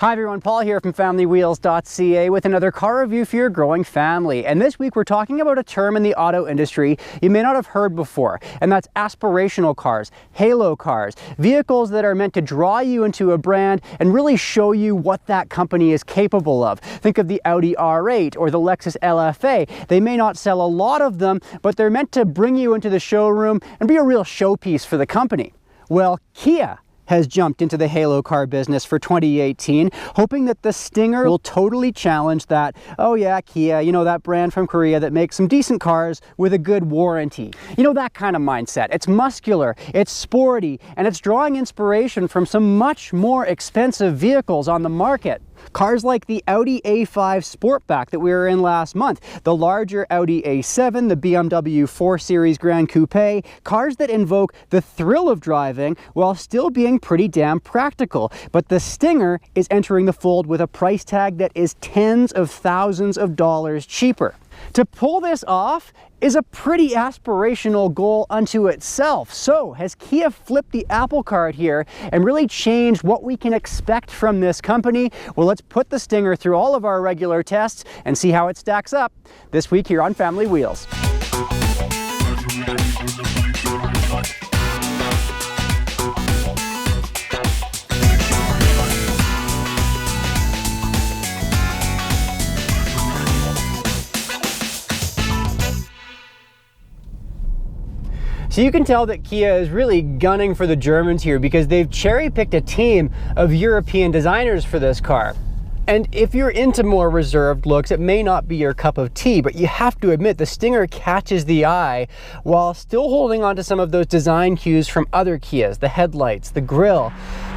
Hi everyone, Paul here from FamilyWheels.ca with another car review for your growing family. And this week we're talking about a term in the auto industry you may not have heard before, and that's aspirational cars, halo cars, vehicles that are meant to draw you into a brand and really show you what that company is capable of. Think of the Audi R8 or the Lexus LFA. They may not sell a lot of them, but they're meant to bring you into the showroom and be a real showpiece for the company. Well, Kia has jumped into the halo car business for 2018, hoping that the Stinger will totally challenge that, oh yeah, Kia, you know, that brand from Korea that makes some decent cars with a good warranty. You know, that kind of mindset. It's muscular, it's sporty, and it's drawing inspiration from some much more expensive vehicles on the market. Cars like the Audi A5 Sportback that we were in last month, the larger Audi A7, the BMW 4 Series Grand Coupe, cars that invoke the thrill of driving while still being pretty damn practical. But the Stinger is entering the fold with a price tag that is tens of thousands of dollars cheaper. To pull this off is a pretty aspirational goal unto itself. So has Kia flipped the apple cart here and really changed what we can expect from this company? Well, let's put the Stinger through all of our regular tests and see how it stacks up this week here on Family Wheels. So you can tell that Kia is really gunning for the Germans here because they've cherry-picked a team of European designers for this car. And if you're into more reserved looks, it may not be your cup of tea, but you have to admit the Stinger catches the eye while still holding on to some of those design cues from other Kias, the headlights, the grille.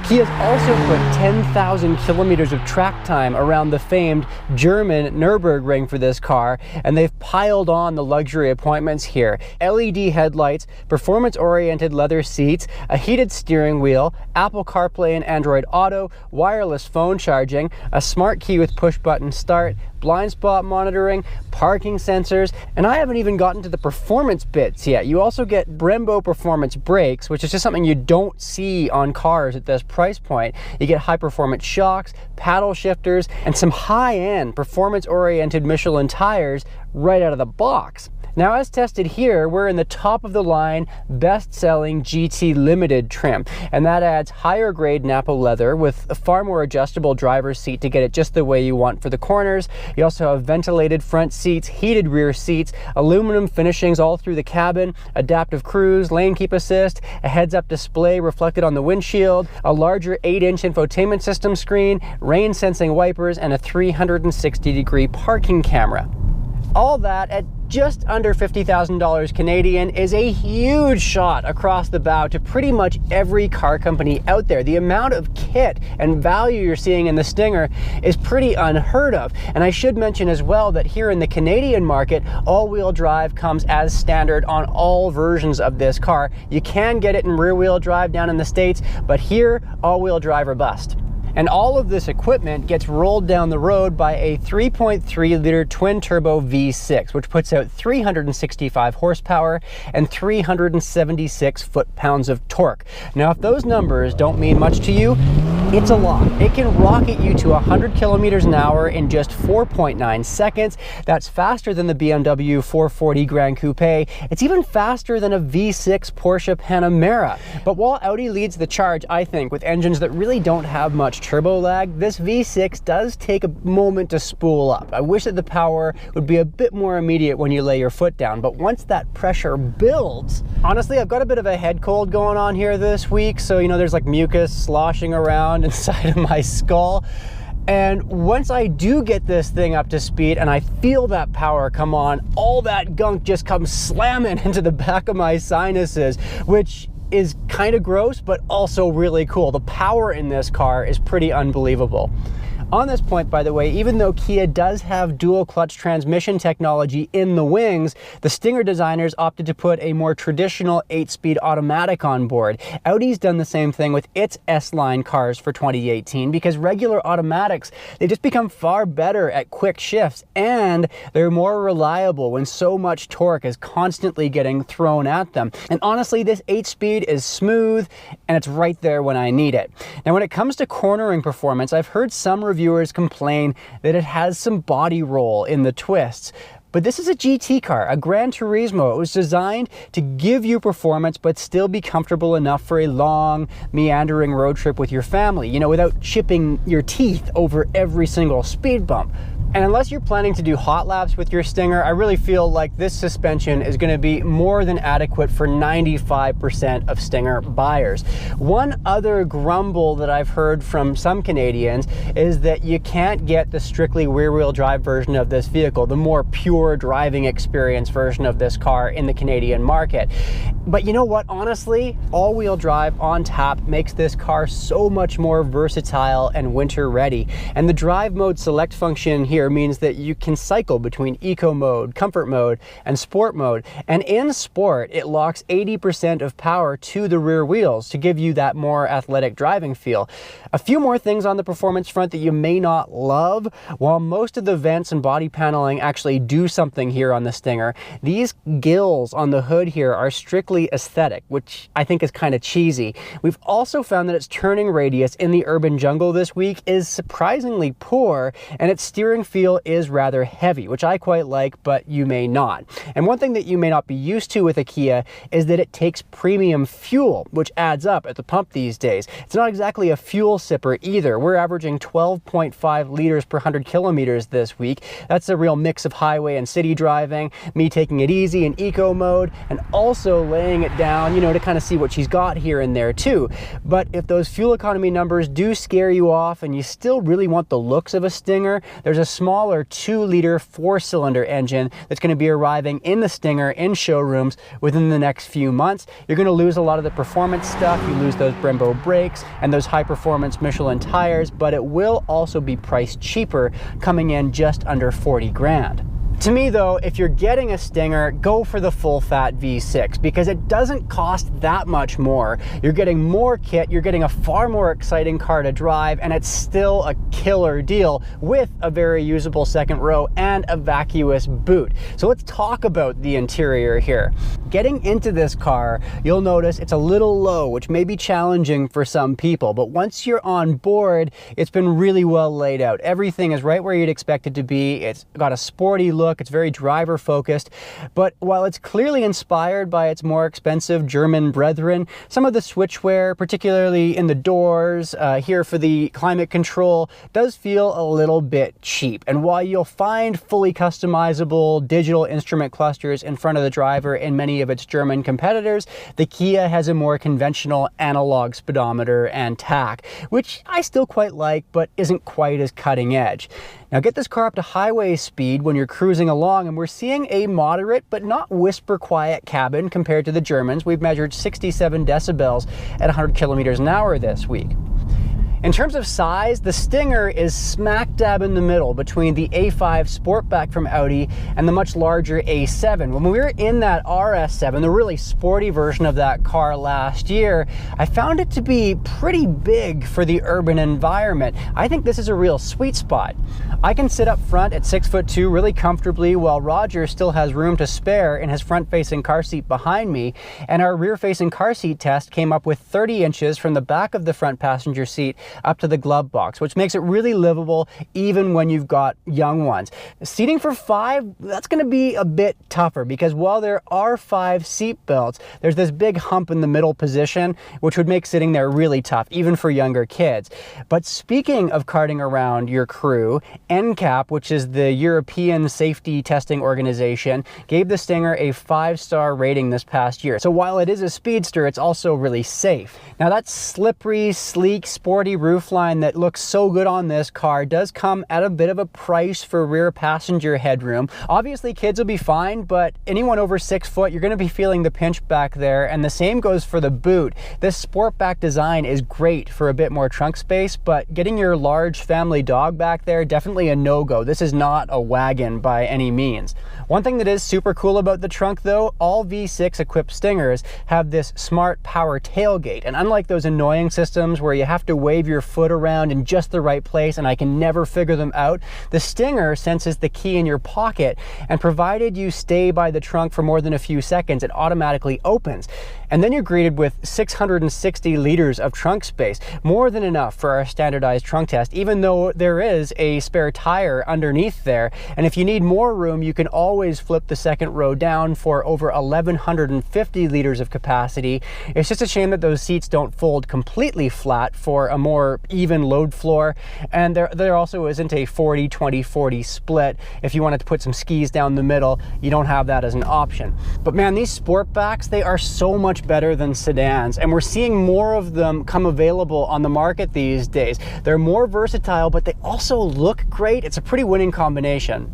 Kia's also put 10,000 kilometers of track time around the famed German Nürburgring for this car, and they've piled on the luxury appointments here. LED headlights, performance-oriented leather seats, a heated steering wheel, Apple CarPlay and Android Auto, wireless phone charging, a smart key with push-button start, blind spot monitoring, parking sensors, and I haven't even gotten to the performance bits yet. You also get Brembo performance brakes, which is just something you don't see on cars at this price point. You get high performance shocks, paddle shifters, and some high-end performance-oriented Michelin tires right out of the box. Now, as tested here, we're in the top of the line, best-selling GT Limited trim, and that adds higher grade Nappa leather with a far more adjustable driver's seat to get it just the way you want for the corners. You also have ventilated front seats, heated rear seats, aluminum finishings all through the cabin, adaptive cruise, lane keep assist, a heads-up display reflected on the windshield, a larger 8-inch infotainment system screen, rain-sensing wipers, and a 360-degree parking camera. All that at just under $50,000 Canadian is a huge shot across the bow to pretty much every car company out there. The amount of kit and value you're seeing in the Stinger is pretty unheard of. And I should mention as well that here in the Canadian market, all-wheel drive comes as standard on all versions of this car. You can get it in rear-wheel drive down in the States, but here, all-wheel drive or bust. And all of this equipment gets rolled down the road by a 3.3-liter twin-turbo V6, which puts out 365 horsepower and 376 foot-pounds of torque. Now, if those numbers don't mean much to you, it's a lot. It can rocket you to 100 kilometers an hour in just 4.9 seconds. That's faster than the BMW 440 Grand Coupe. It's even faster than a V6 Porsche Panamera. But while Audi leads the charge, I think, with engines that really don't have much turbo lag, this V6 does take a moment to spool up. I wish that the power would be a bit more immediate when you lay your foot down, but once that pressure builds, honestly, I've got a bit of a head cold going on here this week, so you know, there's like mucus sloshing around inside of my skull. And once I do get this thing up to speed and I feel that power come on, all that gunk just comes slamming into the back of my sinuses, which is kind of gross, but also really cool. The power in this car is pretty unbelievable. On this point, by the way, even though Kia does have dual clutch transmission technology in the wings, the Stinger designers opted to put a more traditional 8-speed automatic on board. Audi's done the same thing with its S-Line cars for 2018 because regular automatics, they've just become far better at quick shifts and they're more reliable when so much torque is constantly getting thrown at them. And honestly, this 8-speed is smooth and it's right there when I need it. Now, when it comes to cornering performance, I've heard some reviewers complain that it has some body roll in the twists. But this is a GT car, a Gran Turismo. It was designed to give you performance, but still be comfortable enough for a long, meandering road trip with your family, you know, without chipping your teeth over every single speed bump. And unless you're planning to do hot laps with your Stinger, I really feel like this suspension is going to be more than adequate for 95% of Stinger buyers. One other grumble that I've heard from some Canadians is that you can't get the strictly rear-wheel drive version of this vehicle, the more pure driving experience version of this car in the Canadian market. But you know what? Honestly, all-wheel drive on tap makes this car so much more versatile and winter ready. And the drive mode select function here means that you can cycle between eco mode, comfort mode, and sport mode. And in sport, it locks 80% of power to the rear wheels to give you that more athletic driving feel. A few more things on the performance front that you may not love. While most of the vents and body paneling actually do something here on the Stinger, these gills on the hood here are strictly aesthetic, which I think is kind of cheesy. We've also found that its turning radius in the urban jungle this week is surprisingly poor, and its steering feel is rather heavy, which I quite like, but you may not. And one thing that you may not be used to with a Kia is that it takes premium fuel, which adds up at the pump these days. It's not exactly a fuel sipper either. We're averaging 12.5 liters per 100 kilometers this week. That's a real mix of highway and city driving, me taking it easy in eco mode, and also laying it down, you know, to kind of see what she's got here and there too. But if those fuel economy numbers do scare you off and you still really want the looks of a Stinger, there's a smaller 2-liter 4-cylinder engine that's going to be arriving in the Stinger in showrooms within the next few months. You're going to lose a lot of the performance stuff. You lose those Brembo brakes and those high-performance Michelin tires, but it will also be priced cheaper, coming in just under 40 grand. To me though, if you're getting a Stinger, go for the full-fat V6 because it doesn't cost that much more. You're getting more kit, you're getting a far more exciting car to drive, and it's still a killer deal with a very usable second row and a vacuous boot. So let's talk about the interior here. Getting into this car, you'll notice it's a little low, which may be challenging for some people, but once you're on board, it's been really well laid out. Everything is right where you'd expect it to be. It's got a sporty look. It's very driver focused, but while it's clearly inspired by its more expensive German brethren, some of the switchware, particularly in the doors, here for the climate control, does feel a little bit cheap. And while you'll find fully customizable digital instrument clusters in front of the driver in many of its German competitors, the Kia has a more conventional analog speedometer and tach, which I still quite like, but isn't quite as cutting edge. Now get this car up to highway speed when you're cruising along, and we're seeing a moderate but not whisper quiet cabin compared to the Germans. We've measured 67 decibels at 100 kilometers an hour this week. In terms of size, the Stinger is smack dab in the middle between the A5 Sportback from Audi and the much larger A7. When we were in that RS7, the really sporty version of that car last year, I found it to be pretty big for the urban environment. I think this is a real sweet spot. I can sit up front at 6'2" really comfortably, while Roger still has room to spare in his front-facing car seat behind me, and our rear-facing car seat test came up with 30 inches from the back of the front passenger seat up to the glove box, which makes it really livable even when you've got young ones. Seating for 5, that's going to be a bit tougher because while there are 5 seat belts, there's this big hump in the middle position, which would make sitting there really tough, even for younger kids. But speaking of carting around your crew, NCAP, which is the European Safety Testing Organization, gave the Stinger a 5-star rating this past year. So while it is a speedster, it's also really safe. Now that slippery, sleek, sporty roofline that looks so good on this car does come at a bit of a price for rear passenger headroom. Obviously kids will be fine, but anyone over 6 foot, you're going to be feeling the pinch back there, and the same goes for the boot. This Sportback design is great for a bit more trunk space, but getting your large family dog back there, definitely a no-go. This is not a wagon by any means. One thing that is super cool about the trunk though, all V6 equipped Stingers have this smart power tailgate, and unlike those annoying systems where you have to wave your foot around in just the right place and I can never figure them out, the Stinger senses the key in your pocket, and provided you stay by the trunk for more than a few seconds, it automatically opens. And then you're greeted with 660 liters of trunk space, more than enough for our standardized trunk test, even though there is a spare tire underneath there. And if you need more room, you can always flip the second row down for over 1,150 liters of capacity. It's just a shame that those seats don't fold completely flat for a more even load floor. And there also isn't a 40-20-40 split. If you wanted to put some skis down the middle, you don't have that as an option. But man, these Sportbacks, they are so much better than sedans, and we're seeing more of them come available on the market these days. They're more versatile, but they also look great. It's a pretty winning combination.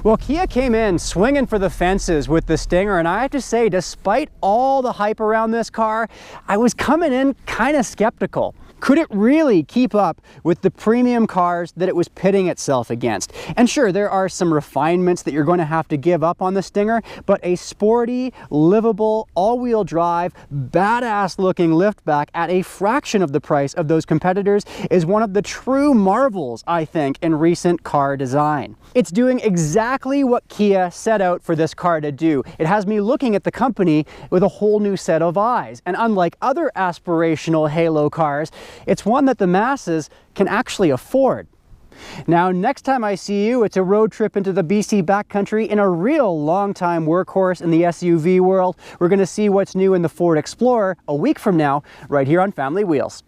Well, Kia came in swinging for the fences with the Stinger, and I have to say, despite all the hype around this car, I was coming in kind of skeptical. Could it really keep up with the premium cars that it was pitting itself against? And sure, there are some refinements that you're going to have to give up on the Stinger, but a sporty, livable, all-wheel drive, badass looking liftback at a fraction of the price of those competitors is one of the true marvels, I think, in recent car design. It's doing exactly what Kia set out for this car to do. It has me looking at the company with a whole new set of eyes. And unlike other aspirational halo cars, it's one that the masses can actually afford. Now, next time I see you, it's a road trip into the BC backcountry in a real long-time workhorse in the SUV world. We're going to see what's new in the Ford Explorer a week from now, right here on Family Wheels.